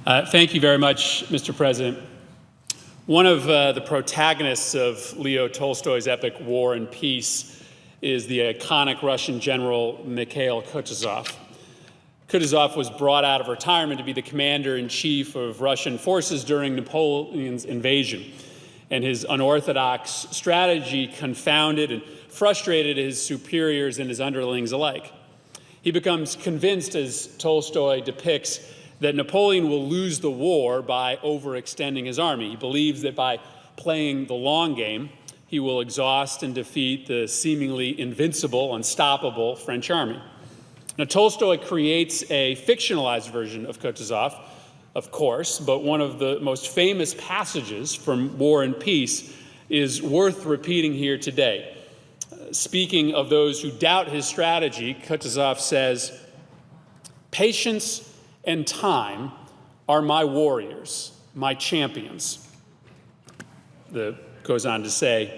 Thank you very much, Mr. President. One of the protagonists of Leo Tolstoy's epic War and Peace is the iconic Russian general Mikhail Kutuzov. Kutuzov was brought out of retirement to be the commander-in-chief of Russian forces during Napoleon's invasion, and his unorthodox strategy confounded and frustrated his superiors and his underlings alike. He becomes convinced, as Tolstoy depicts, that Napoleon will lose the war by overextending his army. He believes that by playing the long game, he will exhaust and defeat the seemingly invincible, unstoppable French army. Now, Tolstoy creates a fictionalized version of Kutuzov, of course, but one of the most famous passages from War and Peace is worth repeating here today. Speaking of those who doubt his strategy, Kutuzov says, "Patience and time are my warriors, my champions." Goes on to say,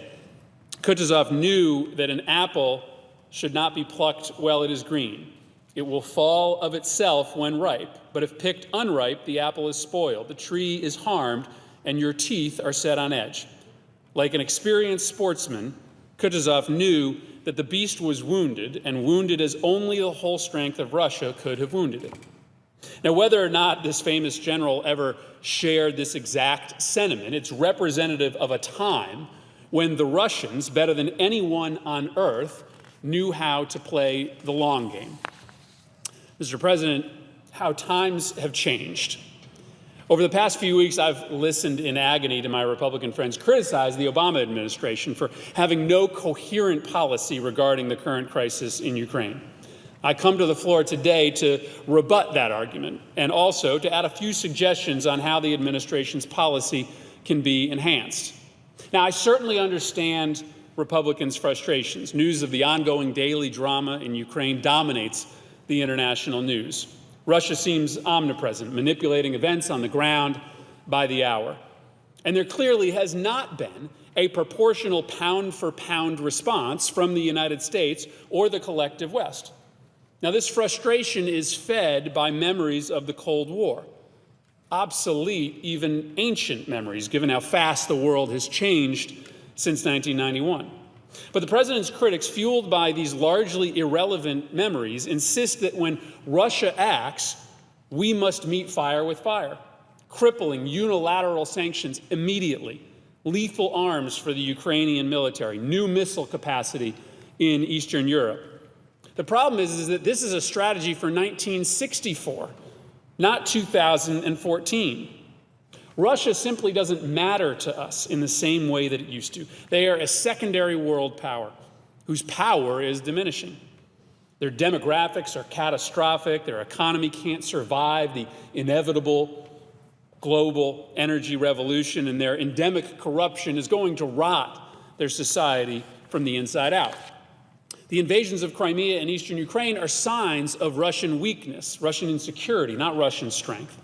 Kutuzov knew that an apple should not be plucked while it is green. It will fall of itself when ripe, but if picked unripe, the apple is spoiled, the tree is harmed, and your teeth are set on edge. Like an experienced sportsman, Kutuzov knew that the beast was wounded, and wounded as only the whole strength of Russia could have wounded it. Now, whether or not this famous general ever shared this exact sentiment, it's representative of a time when the Russians, better than anyone on earth, knew how to play the long game. Mr. President, how times have changed. Over the past few weeks, I've listened in agony to my Republican friends criticize the Obama administration for having no coherent policy regarding the current crisis in Ukraine. I come to the floor today to rebut that argument and also to add a few suggestions on how the administration's policy can be enhanced. Now, I certainly understand Republicans' frustrations. News of the ongoing daily drama in Ukraine dominates the international news. Russia seems omnipresent, manipulating events on the ground by the hour. And there clearly has not been a proportional pound-for-pound response from the United States or the collective West. Now, this frustration is fed by memories of the Cold War, obsolete, even ancient memories, given how fast the world has changed since 1991. But the president's critics, fueled by these largely irrelevant memories, insist that when Russia acts, we must meet fire with fire, crippling unilateral sanctions immediately, lethal arms for the Ukrainian military, new missile capacity in Eastern Europe. The problem is that this is a strategy for 1964, not 2014. Russia simply doesn't matter to us in the same way that it used to. They are a secondary world power whose power is diminishing. Their demographics are catastrophic. Their economy can't survive the inevitable global energy revolution, and their endemic corruption is going to rot their society from the inside out. The invasions of Crimea and eastern Ukraine are signs of Russian weakness, Russian insecurity, not Russian strength.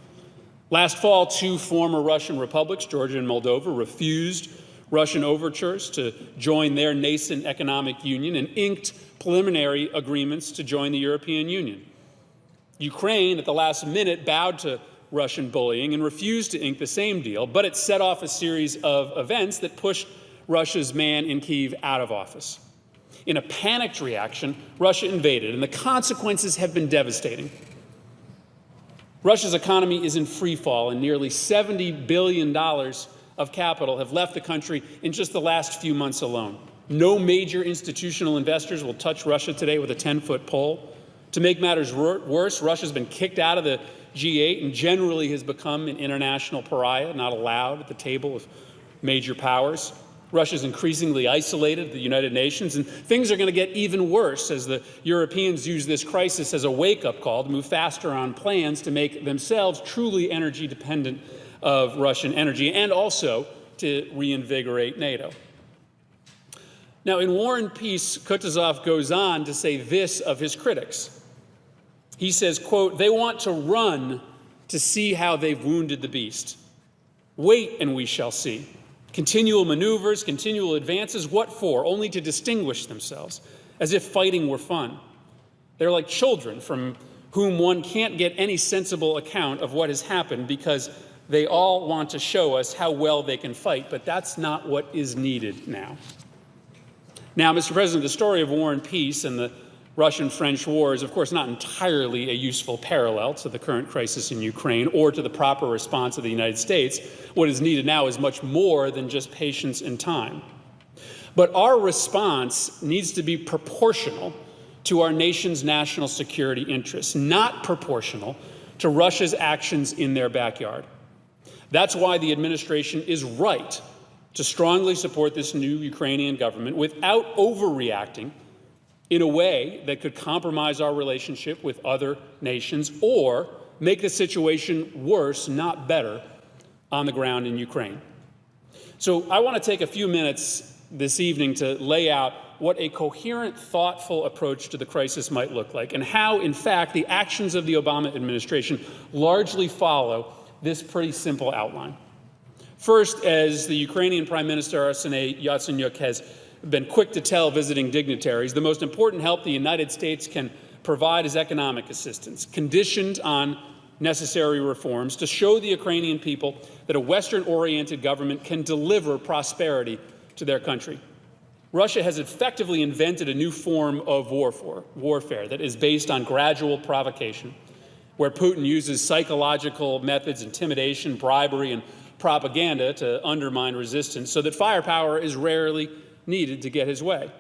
Last fall, two former Russian republics, Georgia and Moldova, refused Russian overtures to join their nascent economic union and inked preliminary agreements to join the European Union. Ukraine, at the last minute, bowed to Russian bullying and refused to ink the same deal, but it set off a series of events that pushed Russia's man in Kyiv out of office. In a panicked reaction, Russia invaded, and the consequences have been devastating. Russia's economy is in free fall, and nearly $70 billion of capital have left the country in just the last few months alone. No major institutional investors will touch Russia today with a 10-foot pole. To make matters worse, Russia's been kicked out of the G8 and generally has become an international pariah, not allowed at the table of major powers. Russia's increasingly isolated at the United Nations, and things are going to get even worse as the Europeans use this crisis as a wake-up call to move faster on plans to make themselves truly energy dependent of Russian energy and also to reinvigorate NATO. Now, in War and Peace, Kutuzov goes on to say this of his critics. He says, quote, "They want to run to see how they've wounded the beast. Wait and we shall see. Continual maneuvers, continual advances, what for? Only to distinguish themselves, as if fighting were fun. They're like children from whom one can't get any sensible account of what has happened because they all want to show us how well they can fight, but that's not what is needed now. Now, Mr. President, the story of War and Peace and the Russian-French War is, of course, not entirely a useful parallel to the current crisis in Ukraine or to the proper response of the United States. What is needed now is much more than just patience and time. But our response needs to be proportional to our nation's national security interests, not proportional to Russia's actions in their backyard. That's why the administration is right to strongly support this new Ukrainian government without overreacting in a way that could compromise our relationship with other nations or make the situation worse, not better, on the ground in Ukraine. So I want to take a few minutes this evening to lay out what a coherent, thoughtful approach to the crisis might look like and how, in fact, the actions of the Obama administration largely follow this pretty simple outline. First, as the Ukrainian Prime Minister Arseniy Yatsenyuk has been quick to tell visiting dignitaries, the most important help the United States can provide is economic assistance, conditioned on necessary reforms to show the Ukrainian people that a Western-oriented government can deliver prosperity to their country. Russia has effectively invented a new form of warfare that is based on gradual provocation, where Putin uses psychological methods, intimidation, bribery, and propaganda to undermine resistance so that firepower is rarely needed to get his way.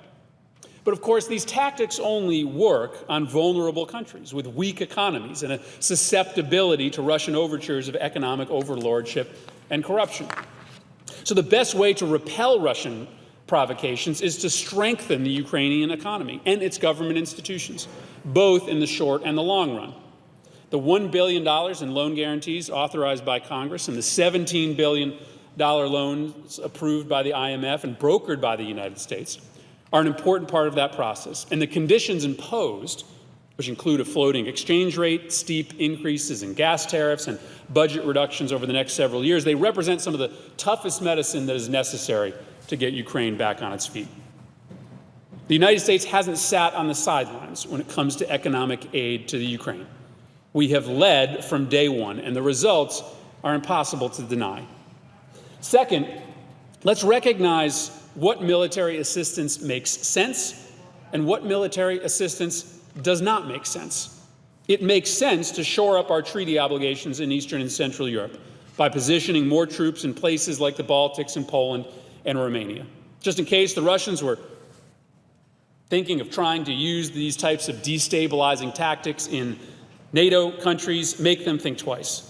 But of course, these tactics only work on vulnerable countries with weak economies and a susceptibility to Russian overtures of economic overlordship and corruption. So the best way to repel Russian provocations is to strengthen the Ukrainian economy and its government institutions, both in the short and the long run. The $1 billion in loan guarantees authorized by Congress and the $17 billion loans approved by the IMF and brokered by the United States are an important part of that process. And the conditions imposed, which include a floating exchange rate, steep increases in gas tariffs, and budget reductions over the next several years, they represent some of the toughest medicine that is necessary to get Ukraine back on its feet. The United States hasn't sat on the sidelines when it comes to economic aid to the Ukraine. We have led from day one, and the results are impossible to deny. Second, let's recognize what military assistance makes sense and what military assistance does not make sense. It makes sense to shore up our treaty obligations in Eastern and Central Europe by positioning more troops in places like the Baltics and Poland and Romania. Just in case the Russians were thinking of trying to use these types of destabilizing tactics in NATO countries, make them think twice.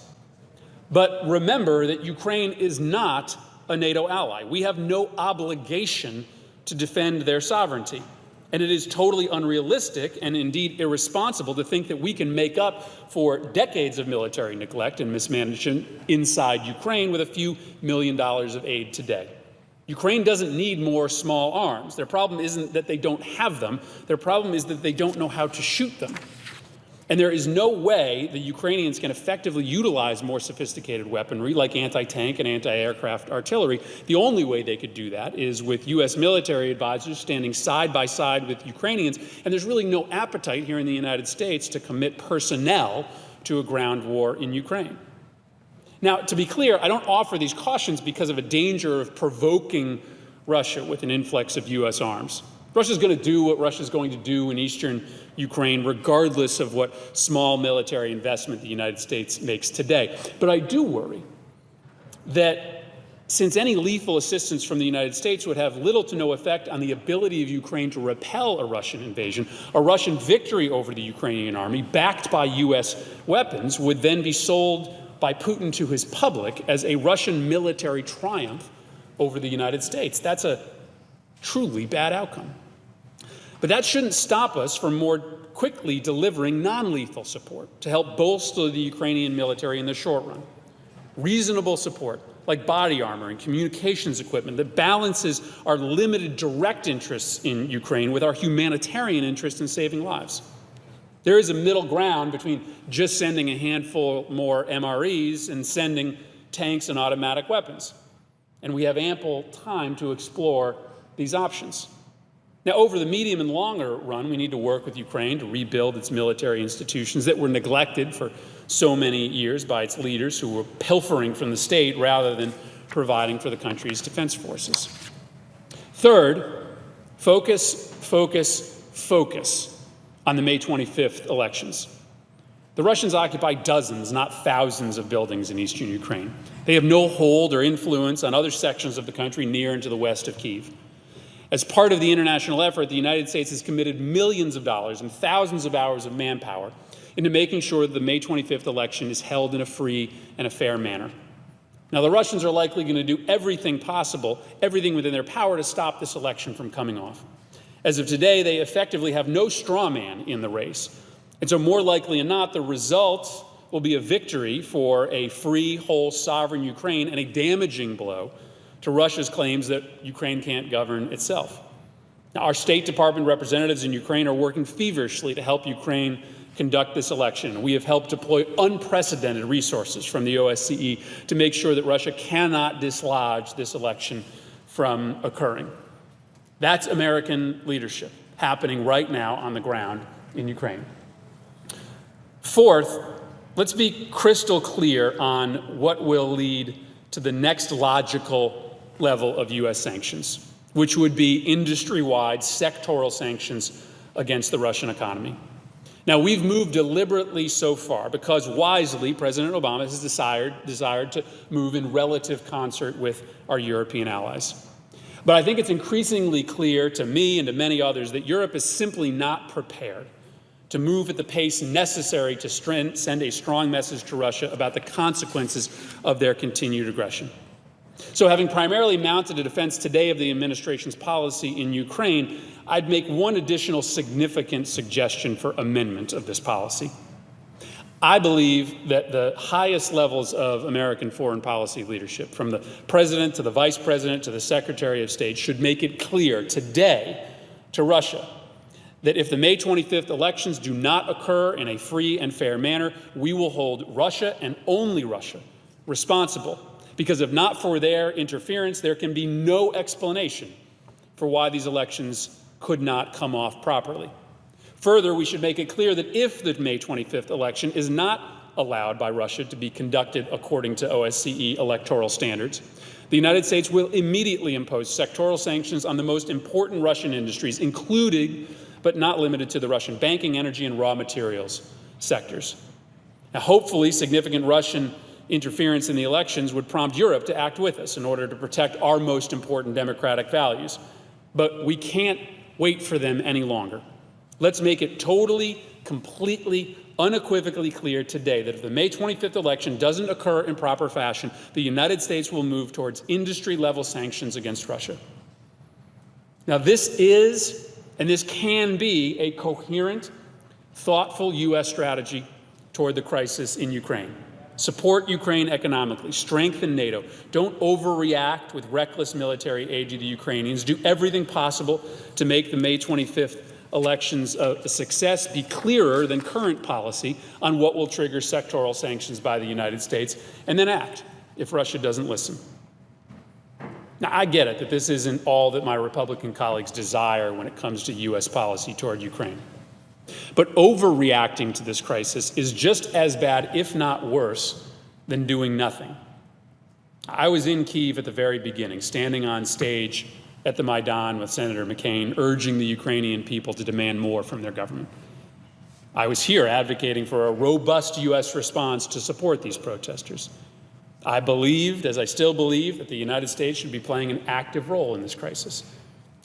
But remember that Ukraine is not a NATO ally. We have no obligation to defend their sovereignty. And it is totally unrealistic and indeed irresponsible to think that we can make up for decades of military neglect and mismanagement inside Ukraine with a few $1 million of aid today. Ukraine doesn't need more small arms. Their problem isn't that they don't have them. Their problem is that they don't know how to shoot them. And there is no way the Ukrainians can effectively utilize more sophisticated weaponry like anti-tank and anti-aircraft artillery. The only way they could do that is with U.S. military advisors standing side by side with Ukrainians. And there's really no appetite here in the United States to commit personnel to a ground war in Ukraine. Now, to be clear, I don't offer these cautions because of a danger of provoking Russia with an influx of U.S. arms. Russia's going to do what Russia's going to do in eastern Ukraine, regardless of what small military investment the United States makes today. But I do worry that since any lethal assistance from the United States would have little to no effect on the ability of Ukraine to repel a Russian invasion, a Russian victory over the Ukrainian army, backed by U.S. weapons, would then be sold by Putin to his public as a Russian military triumph over the United States. That's a truly bad outcome. But that shouldn't stop us from more quickly delivering non-lethal support to help bolster the Ukrainian military in the short run. Reasonable support, like body armor and communications equipment, that balances our limited direct interests in Ukraine with our humanitarian interest in saving lives. There is a middle ground between just sending a handful more MREs and sending tanks and automatic weapons. And we have ample time to explore these options. Now, over the medium and longer run, we need to work with Ukraine to rebuild its military institutions that were neglected for so many years by its leaders who were pilfering from the state rather than providing for the country's defense forces. Third, focus on the May 25th elections. The Russians occupy dozens, not thousands, of buildings in eastern Ukraine. They have no hold or influence on other sections of the country near and to the west of Kyiv. As part of the international effort, the United States has committed millions of dollars and thousands of hours of manpower into making sure that the May 25th election is held in a free and a fair manner. Now, the Russians are likely going to do everything possible, everything within their power, to stop this election from coming off. As of today, they effectively have no straw man in the race. And so more likely than not, the result will be a victory for a free, whole, sovereign Ukraine and a damaging blow to Russia's claims that Ukraine can't govern itself. Now, our State Department representatives in Ukraine are working feverishly to help Ukraine conduct this election. We have helped deploy unprecedented resources from the OSCE to make sure that Russia cannot dislodge this election from occurring. That's American leadership happening right now on the ground in Ukraine. Fourth, let's be crystal clear on what will lead to the next logical level of U.S. sanctions, which would be industry-wide sectoral sanctions against the Russian economy. Now, we've moved deliberately so far because wisely President Obama has desired to move in relative concert with our European allies. But I think it's increasingly clear to me and to many others that Europe is simply not prepared to move at the pace necessary to send a strong message to Russia about the consequences of their continued aggression. So, having primarily mounted a defense today of the administration's policy in Ukraine, I'd make one additional significant suggestion for amendment of this policy. I believe that the highest levels of American foreign policy leadership, from the president to the vice president to the secretary of state, should make it clear today to Russia that if the May 25th elections do not occur in a free and fair manner, we will hold Russia and only Russia responsible. Because if not for their interference, there can be no explanation for why these elections could not come off properly. Further, we should make it clear that if the May 25th election is not allowed by Russia to be conducted according to OSCE electoral standards, the United States will immediately impose sectoral sanctions on the most important Russian industries, including but not limited to the Russian banking, energy, and raw materials sectors. Now, hopefully, significant Russian interference in the elections would prompt Europe to act with us in order to protect our most important democratic values. But we can't wait for them any longer. Let's make it totally, completely, unequivocally clear today that if the May 25th election doesn't occur in proper fashion, the United States will move towards industry-level sanctions against Russia. Now, this is, and this can be, a coherent, thoughtful U.S. strategy toward the crisis in Ukraine. Support Ukraine economically, strengthen NATO. Don't overreact with reckless military aid to the Ukrainians. Do everything possible to make the May 25th elections a success. Be clearer than current policy on what will trigger sectoral sanctions by the United States, and then act if Russia doesn't listen. Now, I get it that this isn't all that my Republican colleagues desire when it comes to U.S. policy toward Ukraine. But overreacting to this crisis is just as bad, if not worse, than doing nothing. I was in Kyiv at the very beginning, standing on stage at the Maidan with Senator McCain, urging the Ukrainian people to demand more from their government. I was here advocating for a robust U.S. response to support these protesters. I believed, as I still believe, that the United States should be playing an active role in this crisis.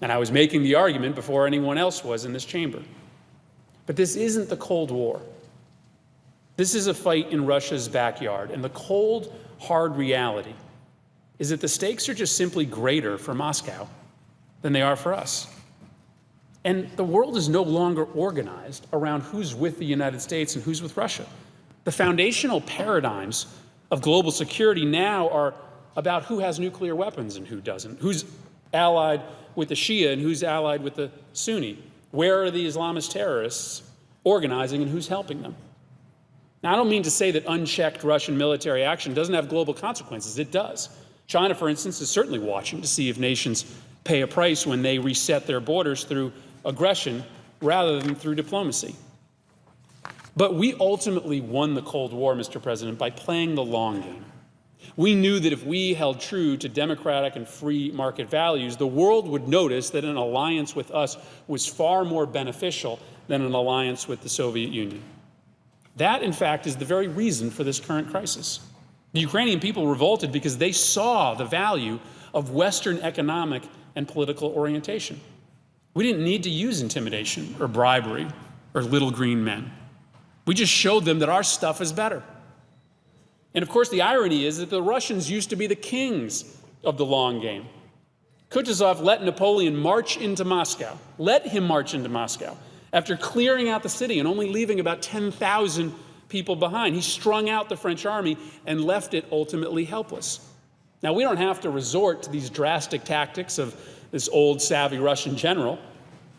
And I was making the argument before anyone else was in this chamber. But this isn't the Cold War. This is a fight in Russia's backyard. And the cold, hard reality is that the stakes are just simply greater for Moscow than they are for us. And the world is no longer organized around who's with the United States and who's with Russia. The foundational paradigms of global security now are about who has nuclear weapons and who doesn't, who's allied with the Shia and who's allied with the Sunni. Where are the Islamist terrorists organizing and who's helping them? Now, I don't mean to say that unchecked Russian military action doesn't have global consequences. It does. China, for instance, is certainly watching to see if nations pay a price when they reset their borders through aggression rather than through diplomacy. But we ultimately won the Cold War, Mr. President, by playing the long game. We knew that if we held true to democratic and free market values, the world would notice that an alliance with us was far more beneficial than an alliance with the Soviet Union. That, in fact, is the very reason for this current crisis. The Ukrainian people revolted because they saw the value of Western economic and political orientation. We didn't need to use intimidation or bribery or little green men. We just showed them that our stuff is better. And of course, the irony is that the Russians used to be the kings of the long game. Kutuzov let Napoleon march into Moscow, after clearing out the city and only leaving about 10,000 people behind. He strung out the French army and left it ultimately helpless. Now, we don't have to resort to these drastic tactics of this old savvy Russian general.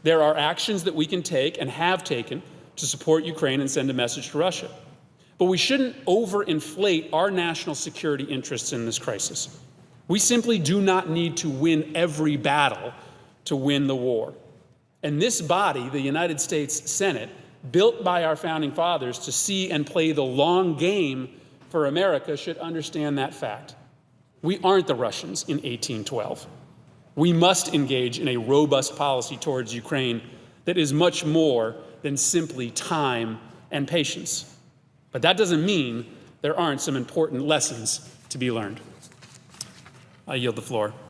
There are actions that we can take and have taken to support Ukraine and send a message to Russia. But we shouldn't overinflate our national security interests in this crisis. We simply do not need to win every battle to win the war. And this body, the United States Senate, built by our founding fathers to see and play the long game for America, should understand that fact. We aren't the Russians in 1812. We must engage in a robust policy towards Ukraine that is much more than simply time and patience. But that doesn't mean there aren't some important lessons to be learned. I yield the floor.